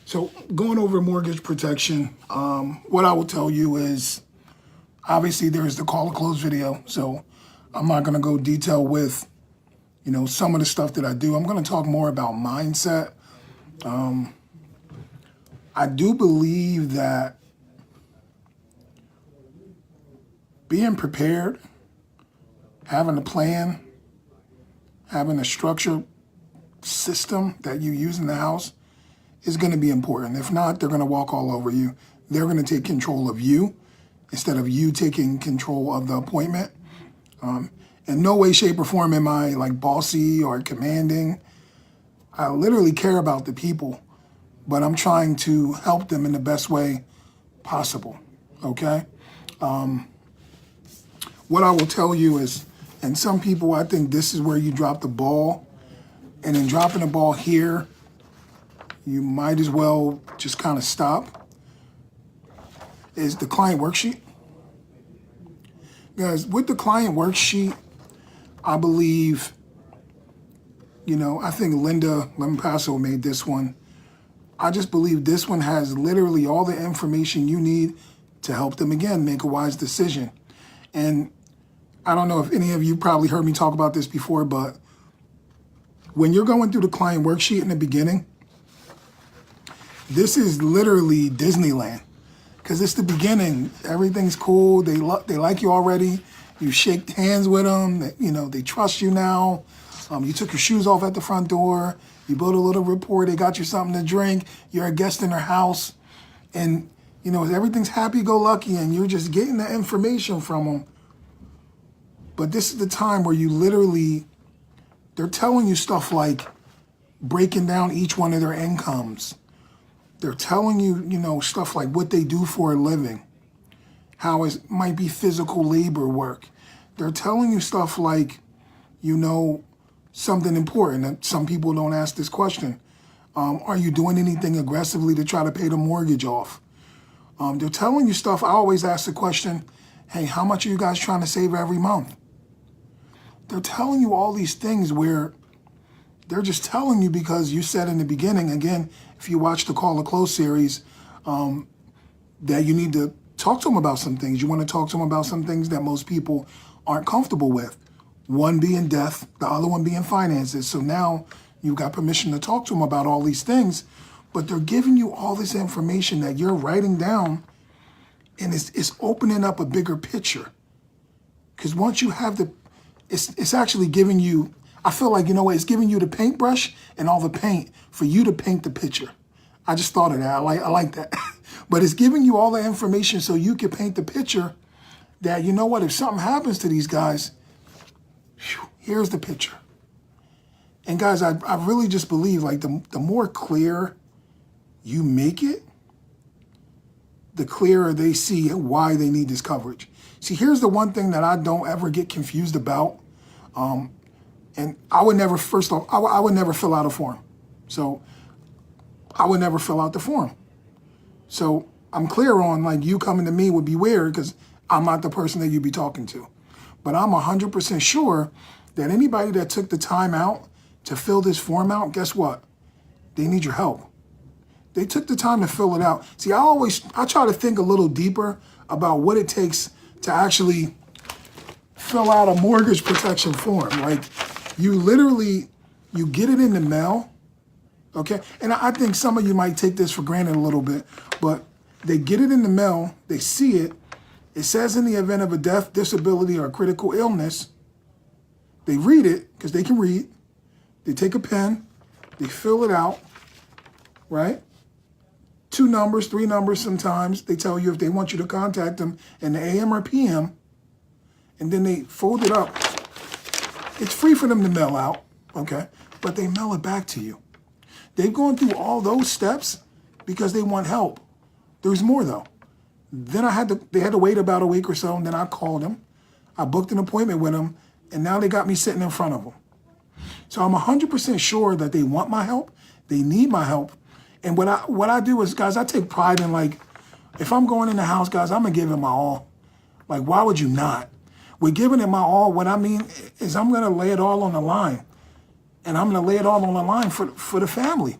So going over mortgage protection, what I will tell you is, obviously there's the call to close video. So I'm not going to go detail with, some of the stuff that I do. I'm going to talk more about mindset. I do believe that being prepared, having a plan, having a structured system that you use in the house is going to be important. If not, they're going to walk all over you. They're going to take control of you instead of you taking control of the appointment. In no way, shape, or form am I bossy or commanding. I literally care about the people, but I'm trying to help them in the best way possible, okay? What I will tell you is, and some people, I think this is where you drop the ball, and in dropping the ball here, you might as well just kind of stop, is the client worksheet. Guys, with the client worksheet, I believe, I think Linda Lempasso made this one. I just believe this one has literally all the information you need to help them, again, make a wise decision. And I don't know if any of you probably heard me talk about this before, but when you're going through the client worksheet in the beginning, this is literally Disneyland. because it's the beginning. Everything's cool. They like you already. You shake hands with them. They trust you now. You took your shoes off at the front door. You built a little rapport. They got you something to drink. You're a guest in their house. And, everything's happy-go-lucky, and you're just getting the information from them. But this is the time where they're telling you stuff like breaking down each one of their incomes. They're telling you, stuff like what they do for a living, how it might be physical labor work. They're telling you stuff like, something important that some people don't ask this question. Are you doing anything aggressively to try to pay the mortgage off? They're telling you stuff. I always ask the question, hey, how much are you guys trying to save every month? They're telling you all these things where they're just telling you because you said in the beginning, again, if you watch the Call to Close series, that you need to talk to them about some things. You want to talk to them about some things that most people aren't comfortable with. One being death, the other one being finances. So now you've got permission to talk to them about all these things, but they're giving you all this information that you're writing down, and it's opening up a bigger picture. Because once you have it's actually giving you, I feel like, it's giving you the paintbrush and all the paint for you to paint the picture. I just thought of that. I like that. But it's giving you all the information so you can paint the picture that, if something happens to these guys, here's the picture. And guys, I really just believe like the more clear you make it, the clearer they see why they need this coverage. See, here's the one thing that I don't ever get confused about. And I would never, first off, I would never fill out a form. So I would never fill out the form. So I'm clear on like you coming to me would be weird because I'm not the person that you'd be talking to. But I'm 100% sure that anybody that took the time out to fill this form out, guess what? They need your help. They took the time to fill it out. See, I try to think a little deeper about what it takes to actually fill out a mortgage protection form. Like you get it in the mail, okay? And I think some of you might take this for granted a little bit, but they get it in the mail, they see it. It says in the event of a death, disability, or critical illness, they read it because they can read. They take a pen, they fill it out, right? 2 numbers, 3 numbers sometimes. They tell you if they want you to contact them in the AM or PM, and then they fold it up. It's free for them to mail out, okay? But they mail it back to you. They've gone through all those steps because they want help. There's more though. Then they had to wait about a week or so, and then I called them. I booked an appointment with them, and now they got me sitting in front of them. So I'm 100% sure that they want my help. They need my help. And what I do is, guys, I take pride in, like, if I'm going in the house, guys, I'm going to give it my all. Like, why would you not? With giving it my all, what I mean is I'm going to lay it all on the line. And I'm going to lay it all on the line for the family.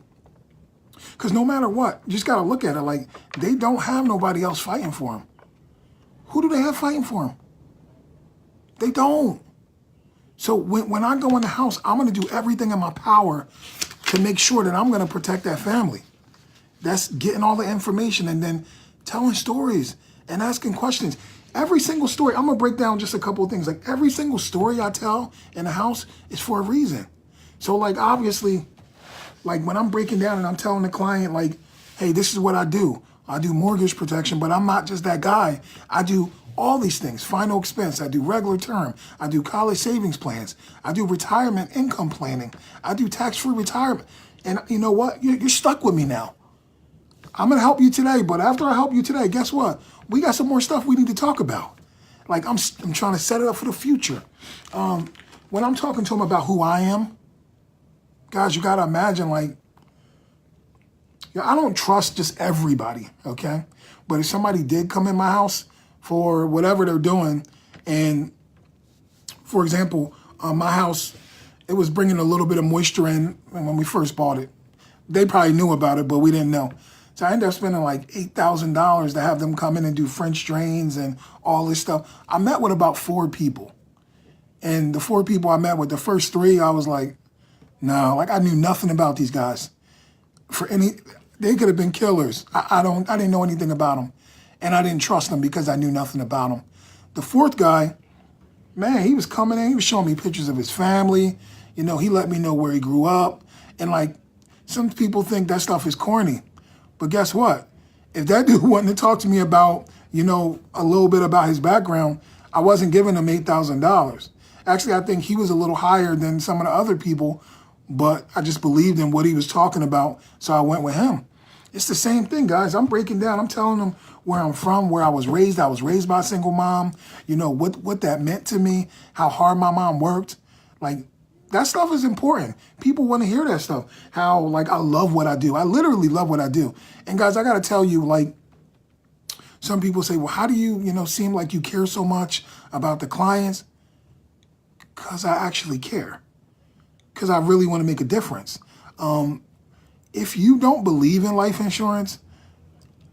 Because no matter what, you just got to look at it like they don't have nobody else fighting for them. Who do they have fighting for them? They don't. So when I go in the house, I'm going to do everything in my power to make sure that I'm going to protect that family. That's getting all the information and then telling stories and asking questions. Every single story, I'm going to break down just a couple of things. Like every single story I tell in the house is for a reason. So like obviously, like when I'm breaking down and I'm telling the client like, hey, this is what I do. I do mortgage protection, but I'm not just that guy. I do all these things, final expense. I do regular term. I do college savings plans. I do retirement income planning. I do tax-free retirement. And you know what? You're stuck with me now. I'm going to help you today, but after I help you today, guess what? We got some more stuff we need to talk about. Like I'm trying to set it up for the future. When I'm talking to them about who I am, guys, you got to imagine like, I don't trust just everybody, okay? But if somebody did come in my house for whatever they're doing, and for example, my house, it was bringing a little bit of moisture in when we first bought it. They probably knew about it, but we didn't know. So I ended up spending like $8,000 to have them come in and do French drains and all this stuff. I met with about 4 people. And the 4 people I met with, the first 3, I was like, no, like I knew nothing about these guys. They could have been killers. I didn't know anything about them. and I didn't trust him because I knew nothing about him. The fourth guy, man, he was coming in, he was showing me pictures of his family. You know, he let me know where he grew up. And like, some people think that stuff is corny. But guess what? If that dude wanted to talk to me about, you know, a little bit about his background, I wasn't giving him $8,000. Actually, I think he was a little higher than some of the other people, but I just believed in what he was talking about, so I went with him. It's the same thing, guys. I'm breaking down. I'm telling them where I'm from, where I was raised. I was raised by a single mom. You know, what that meant to me, how hard my mom worked. Like, that stuff is important. People want to hear that stuff. How, like, I love what I do. I literally love what I do. And, guys, I got to tell you, like, some people say, well, how do you, you know, seem like you care so much about the clients? Because I actually care. Because I really want to make a difference. If you don't believe in life insurance,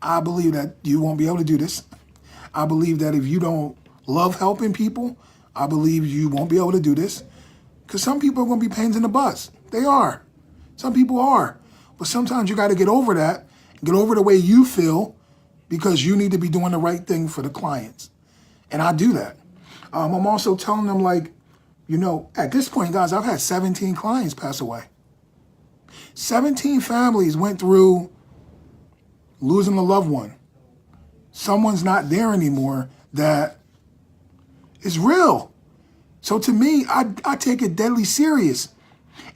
I believe that you won't be able to do this. I believe that if you don't love helping people, I believe you won't be able to do this. Because some people are going to be pains in the butts. They are. Some people are. But sometimes you got to get over that, get over the way you feel, because you need to be doing the right thing for the clients. And I do that. I'm also telling them, like, you know, at this point, guys, I've had 17 clients pass away. 17 families went through losing a loved one. Someone's not there anymore that is real. So to me, I take it deadly serious.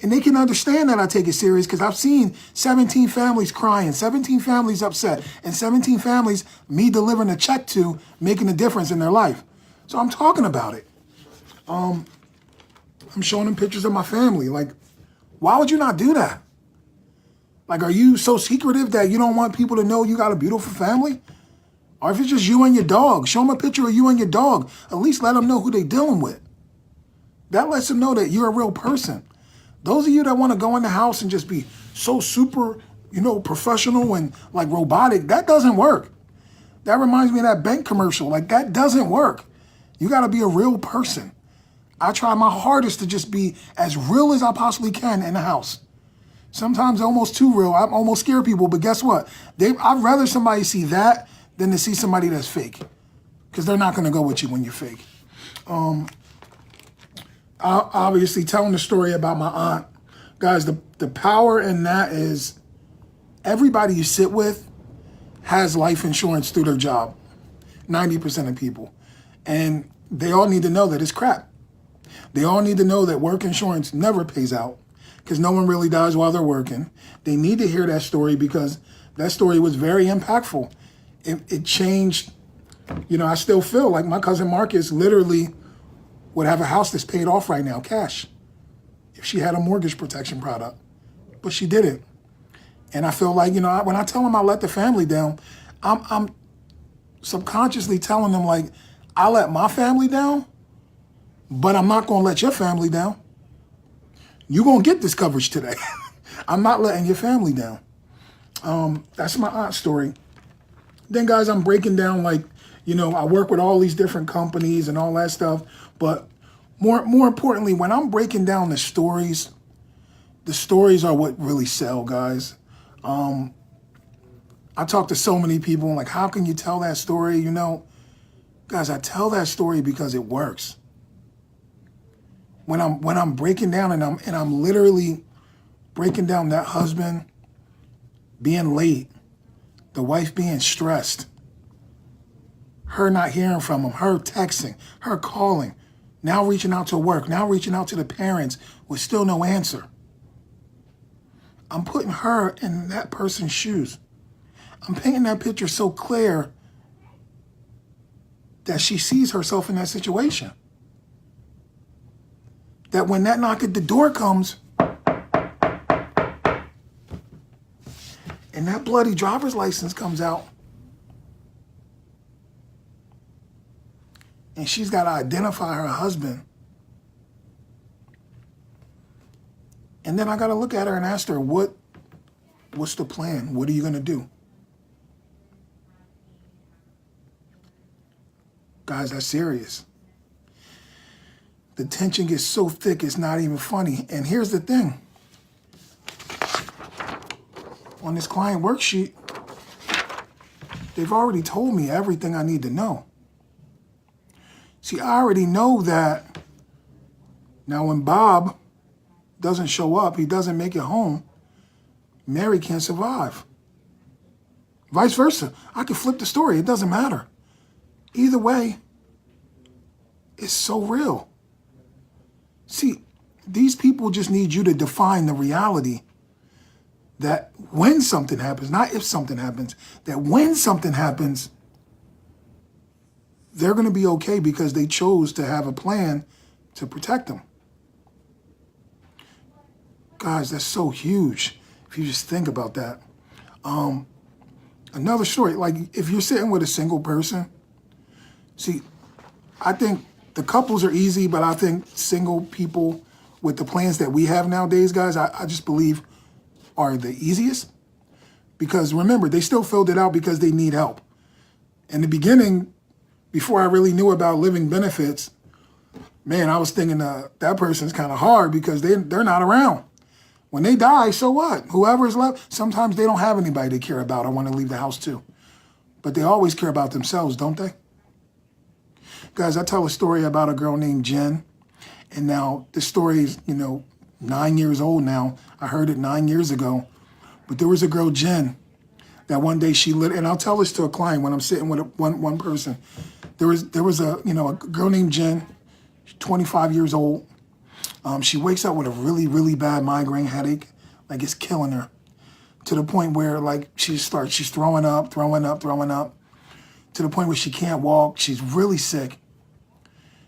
And they can understand that I take it serious because I've seen 17 families crying, 17 families upset, and 17 families me delivering a check to, making a difference in their life. So I'm talking about it. I'm showing them pictures of my family. Like, why would you not do that? Like, are you so secretive that you don't want people to know you got a beautiful family? Or if it's just you and your dog, show them a picture of you and your dog. At least let them know who they're dealing with. That lets them know that you're a real person. Those of you that want to go in the house and just be so super, you know, professional and like robotic, that doesn't work. That reminds me of that bank commercial. Like, that doesn't work. You got to be a real person. I try my hardest to just be as real as I possibly can in the house. Sometimes almost too real. I almost scare people, but guess what? I'd rather somebody see that than to see somebody that's fake, because they're not going to go with you when you're fake. Obviously, telling the story about my aunt. Guys, the power in that is everybody you sit with has life insurance through their job. 90% of people. And they all need to know that it's crap. They all need to know that work insurance never pays out because no one really dies while they're working. They need to hear that story because that story was very impactful. It changed, you know, I still feel like my cousin Marcus literally would have a house that's paid off right now, cash, if she had a mortgage protection product. But she didn't. And I feel like, you know, when I tell them I let the family down, I'm subconsciously telling them, like, I let my family down, but I'm not going to let your family down. You're going to get this coverage today. I'm not letting your family down. That's my aunt's story. Then, guys, I'm breaking down, like, you know, I work with all these different companies and all that stuff. But more importantly, when I'm breaking down the stories are what really sell, guys. I talk to so many people, like, how can you tell that story? You know, guys, I tell that story because it works. When I'm breaking down and I'm literally breaking down that husband being late, the wife being stressed, her not hearing from him, her texting, her calling, now reaching out to work, now reaching out to the parents with still no answer. I'm putting her in that person's shoes. I'm painting that picture so clear that she sees herself in that situation. That when that knock at the door comes and that bloody driver's license comes out and she's got to identify her husband, and then I got to look at her and ask her, what's the plan? What are you going to do? Guys, that's serious. The tension gets so thick, it's not even funny. And here's the thing. On this client worksheet, They've already told me everything I need to know. See, I already know that now when Bob doesn't show up, he doesn't make it home, Mary can't survive. Vice versa. I could flip the story. It doesn't matter. Either way, it's so real. See, these people just need you to define the reality that when something happens, not if something happens, that when something happens, they're going to be okay because they chose to have a plan to protect them. Guys, that's so huge if you just think about that. Another story, like if you're sitting with a single person, see, I think the couples are easy, but I think single people with the plans that we have nowadays, guys, I just believe are the easiest. Because remember, they still filled it out because they need help. In the beginning, before I really knew about living benefits, man, I was thinking that person's kind of hard because they're not around. When they die, so what? Whoever's left, sometimes they don't have anybody they care about or want to leave the house too. But they always care about themselves, don't they? Guys, I tell a story about a girl named Jen. And now this story is, 9 years old now. I heard it 9 years ago. But there was a girl, Jen, that one day and I'll tell this to a client when I'm sitting with one person. There was a girl named Jen, 25 years old. She wakes up with a really, really bad migraine headache, like it's killing her, to the point where like she's throwing up, to the point where she can't walk. She's really sick.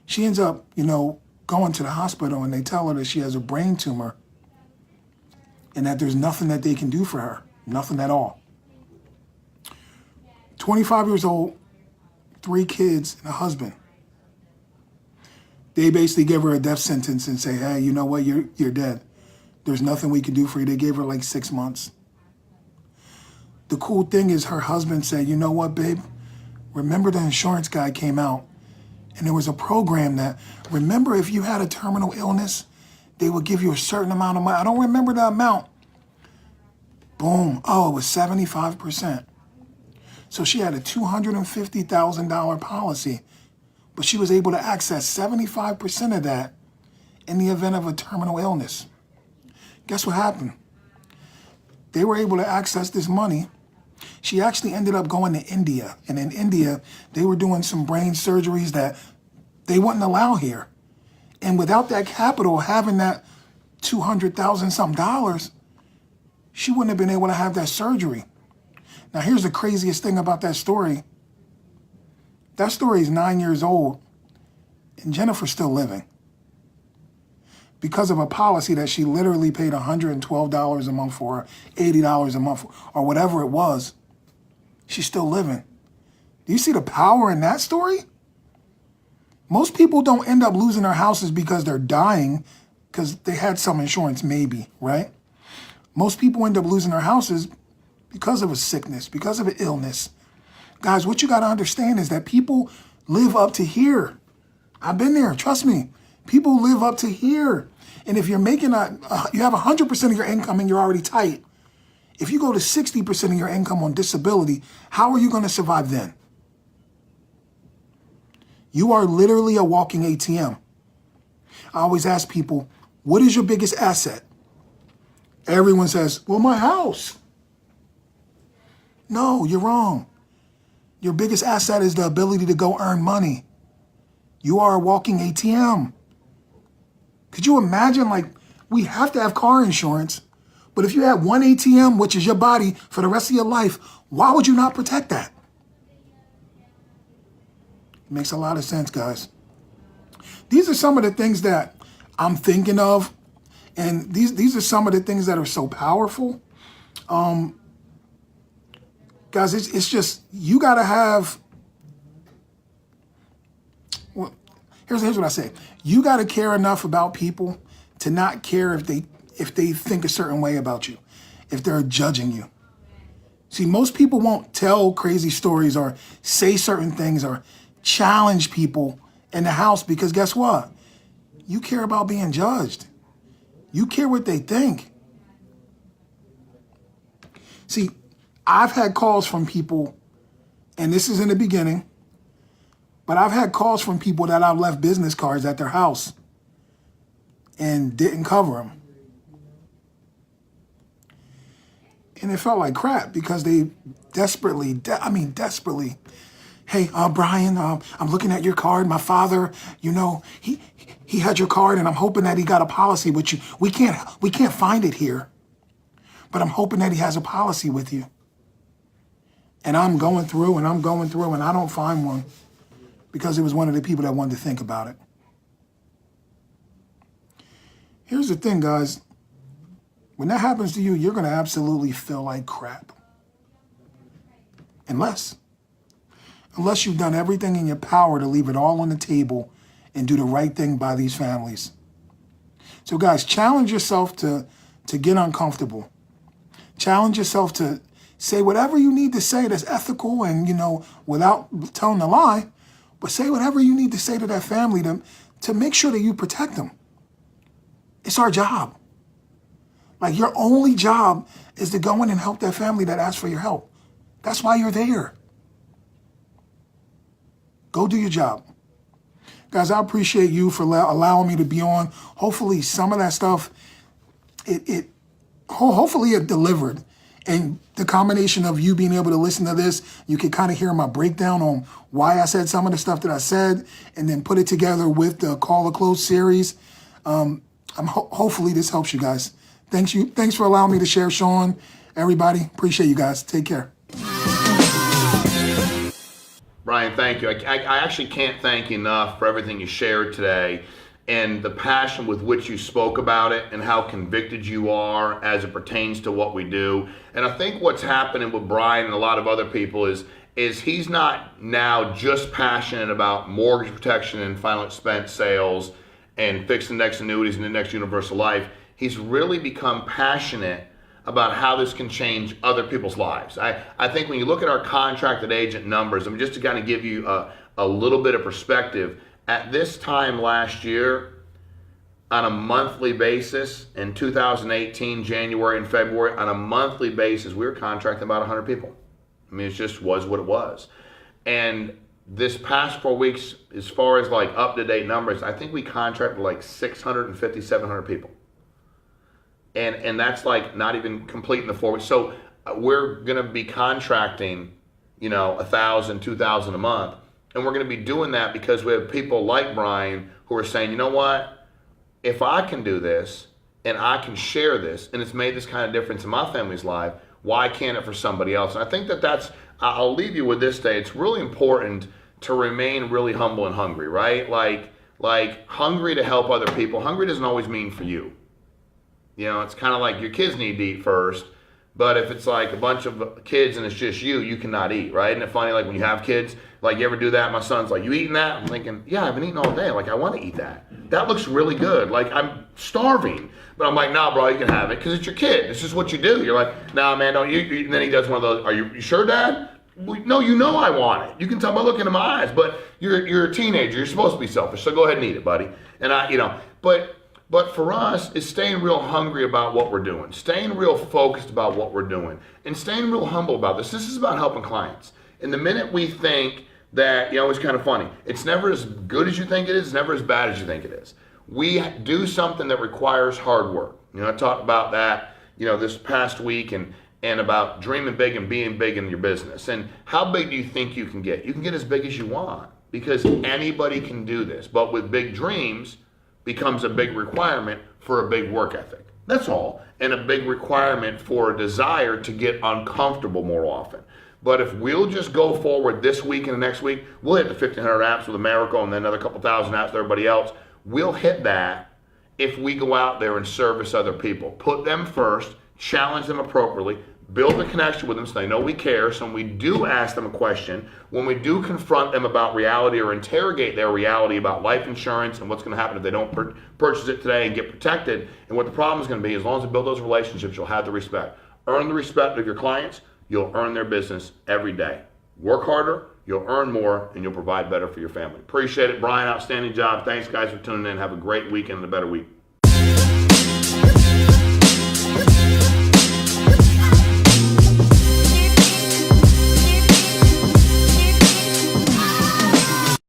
She ends up, going to the hospital, and they tell her that she has a brain tumor and that there's nothing that they can do for her, nothing at all. 25 years old, 3 kids, and a husband. They basically give her a death sentence and say, hey, you know what, you're dead. There's nothing we can do for you. They gave her like 6 months. The cool thing is her husband said, you know what, babe? Remember the insurance guy came out and there was a program that, remember if you had a terminal illness, they would give you a certain amount of money. I don't remember the amount. Boom. Oh, it was 75%. So she had a $250,000 policy, but she was able to access 75% of that in the event of a terminal illness. Guess what happened? They were able to access this money. She actually ended up going to India. And in India, they were doing some brain surgeries that they wouldn't allow here. And without that capital, having that $200,000 something dollars, she wouldn't have been able to have that surgery. Now, here's the craziest thing about that story. That story is 9 years old, and Jennifer's still living. Because of a policy that she literally paid $112 a month for, $80 a month, or whatever it was, she's still living. Do you see the power in that story? Most people don't end up losing their houses because they're dying, because they had some insurance, maybe, right? Most people end up losing their houses because of a sickness, because of an illness. Guys, what you got to understand is that people live up to here. I've been there, trust me. People live up to here. And if you're making you have 100% of your income and you're already tight. If you go to 60% of your income on disability, how are you going to survive then? You are literally a walking ATM. I always ask people, what is your biggest asset? Everyone says, well, my house. No, you're wrong. Your biggest asset is the ability to go earn money. You are a walking ATM. Could you imagine, like, we have to have car insurance, but if you had one ATM, which is your body, for the rest of your life, why would you not protect that? It makes a lot of sense, guys. These are some of the things that I'm thinking of, and these are some of the things that are so powerful. Guys, it's just, you got to have, well, here's what I say. You got to care enough about people to not care if they think a certain way about you, if they're judging you. See, most people won't tell crazy stories or say certain things or challenge people in the house because guess what? You care about being judged. You care what they think. See, I've had calls from people and this is in the beginning, but I've had calls from people that I've left business cards at their house and didn't cover them. And it felt like crap because they desperately, hey, Bryan, I'm looking at your card. My father, he had your card, and I'm hoping that he got a policy with you. We can't find it here, but I'm hoping that he has a policy with you. And I'm going through, and I don't find one because it was one of the people that wanted to think about it. Here's the thing, guys. When that happens to you, you're going to absolutely feel like crap. Unless you've done everything in your power to leave it all on the table and do the right thing by these families. So guys, challenge yourself to get uncomfortable. Challenge yourself to say whatever you need to say that's ethical and, without telling a lie, but say whatever you need to say to that family to make sure that you protect them. It's our job. Like, your only job is to go in and help that family that asks for your help. That's why you're there. Go do your job. Guys, I appreciate you for allowing me to be on. Hopefully some of that stuff, hopefully it delivered. And the combination of you being able to listen to this, you can kind of hear my breakdown on why I said some of the stuff that I said, and then put it together with the Call to Close series. Hopefully this helps you guys. Thanks for allowing me to share, Shawn. Everybody, appreciate you guys. Take care. Bryan, thank you. I actually can't thank you enough for everything you shared today and the passion with which you spoke about it and how convicted you are as it pertains to what we do. And I think what's happening with Bryan and a lot of other people is he's not now just passionate about mortgage protection and final expense sales and fixed index annuities and index universal life. He's really become passionate about how this can change other people's lives. I think when you look at our contracted agent numbers, just to kind of give you a little bit of perspective, at this time last year, on a monthly basis, in 2018, January and February, on a monthly basis, we were contracting about 100 people. It just was what it was. And this past 4 weeks, as far as like up-to-date numbers, I think we contracted like 650, 700 people. And that's like not even completing the 4 weeks. So we're going to be contracting, 1,000, 2,000 a month. And we're going to be doing that because we have people like Bryan who are saying, you know what? If I can do this and I can share this and it's made this kind of difference in my family's life, why can't it for somebody else? And I think I'll leave you with this day. It's really important to remain really humble and hungry, right? Like hungry to help other people. Hungry doesn't always mean for you. It's kind of like your kids need to eat first, but if it's like a bunch of kids and it's just you cannot eat, right? Isn't it funny, like when you have kids, like you ever do that? My son's like, you eating that? I'm thinking, yeah, I've been eating all day. Like, I want to eat that. That looks really good. Like, I'm starving. But I'm like, nah, bro, you can have it because it's your kid. It's just what you do. You're like, nah, man, don't you? And then he does one of those, are you sure, Dad? No, I want it. You can tell by looking in my eyes, but you're a teenager. You're supposed to be selfish, so go ahead and eat it, buddy. And But for us, it's staying real hungry about what we're doing, staying real focused about what we're doing, and staying real humble about this. This is about helping clients. And the minute we think that, it's kind of funny, it's never as good as you think it is, it's never as bad as you think it is. We do something that requires hard work. I talked about that, this past week and about dreaming big and being big in your business. And how big do you think you can get? You can get as big as you want because anybody can do this. But with big dreams, becomes a big requirement for a big work ethic. That's all. And a big requirement for a desire to get uncomfortable more often. But if we'll just go forward this week and the next week, we'll hit the 1,500 apps with America and then another couple thousand apps with everybody else. We'll hit that if we go out there and service other people. Put them first, challenge them appropriately, build a connection with them so they know we care. So when we do ask them a question, when we do confront them about reality or interrogate their reality about life insurance and what's going to happen if they don't purchase it today and get protected, and what the problem is going to be, as long as you build those relationships, you'll have the respect. Earn the respect of your clients, you'll earn their business every day. Work harder, you'll earn more, and you'll provide better for your family. Appreciate it, Bryan. Outstanding job. Thanks, guys, for tuning in. Have a great weekend and a better week.